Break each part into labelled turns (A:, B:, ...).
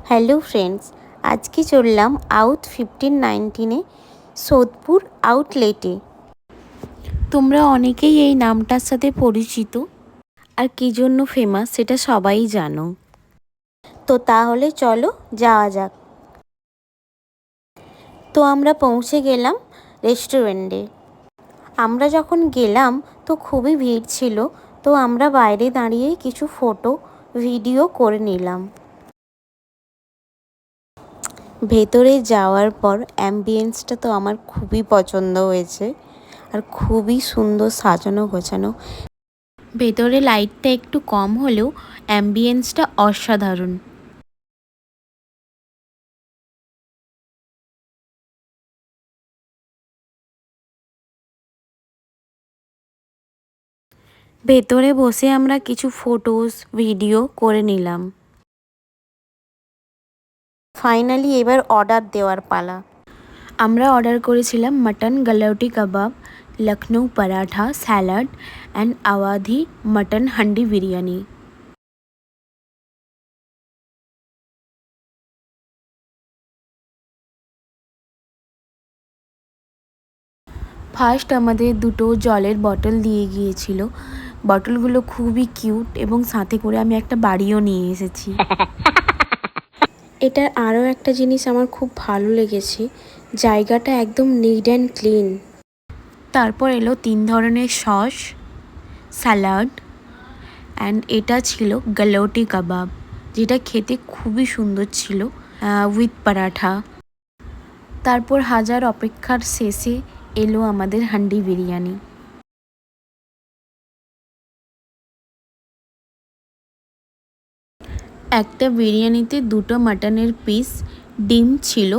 A: Hello friends, আজকে চললাম out 1519-এ Sodepur আউটলেটে। তোমরা অনেকেই এই নামটার সাথে পরিচিত, আর কী জন্য ফেমাস সেটা সবাই জানো। তো তাহলে চলো যাওয়া যাক। তো আমরা পৌঁছে গেলাম রেস্টুরেন্টে। আমরা যখন গেলাম তো খুবই ভিড় ছিল, তো আমরা বাইরে দাঁড়িয়ে কিছু ফটো ভিডিও করে নিলাম। ভেতরে যাওয়ার পর অ্যাম্বিয়েন্সটা তো আমার খুবই পছন্দ হয়েছে, আর খুবই সুন্দর সাজানো গোছানো। ভেতরে লাইটটা একটু কম হলেও অ্যাম্বিয়েন্সটা অসাধারণ। ভেতরে বসে আমরা কিছু ফটোস ভিডিও করে নিলাম। ফাইনালি এবার অর্ডার দেওয়ার পালা। আমরা অর্ডার করেছিলাম mutton galouti kebab, Lucknow paratha, salad and Awadhi mutton handi biryani. First আমাদের দুটো জলের বটল দিয়ে গিয়েছিল। বটলগুলো খুবই কিউট এবং সাথে করে আমি একটা বাড়িও নিয়ে এসেছি। এটার আরও একটা জিনিস আমার খুব ভালো লেগেছে, জায়গাটা একদম নিট অ্যান্ড ক্লিন। তারপর এলো 3 ধরনের সস, স্যালাড অ্যান্ড এটা ছিল গালাউটি কাবাব, যেটা খেতে খুবই সুন্দর ছিল উইথ পরাঠা। তারপর হাজার অপেক্ষার শেষে এলো আমাদের হান্ডি বিরিয়ানি। একটা বিরিয়ানিতে দুটো মাটনের পিস, ডিম ছিল,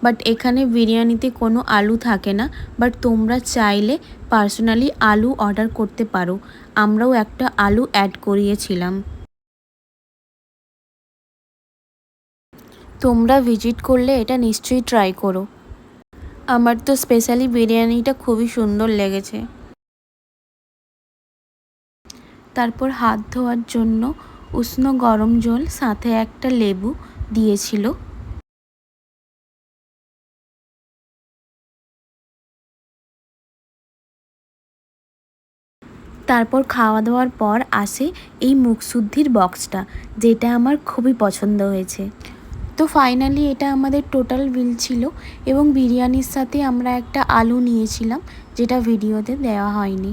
A: বাট এখানে বিরিয়ানিতে কোনো আলু থাকে না, বাট তোমরা চাইলে পার্সোনালি আলু অর্ডার করতে পারো। আমরাও একটা আলু অ্যাড করিয়েছিলাম। তোমরা ভিজিট করলে এটা নিশ্চয়ই ট্রাই করো। আমার তো স্পেশালি বিরিয়ানিটা খুবই সুন্দর লেগেছে। তারপর হাত ধোয়ার জন্য উষ্ণ গরম জল সাথে একটা লেবু দিয়েছিল। তারপর খাওয়া দাওয়ার পর আসে এই মুখশুদ্ধির বক্সটা, যেটা আমার খুবই পছন্দ হয়েছে। তো ফাইনালি এটা আমাদের টোটাল বিল ছিল, এবং বিরিয়ানির সাথে আমরা একটা আলু নিয়েছিলাম, যেটা ভিডিওতে দেওয়া হয়নি।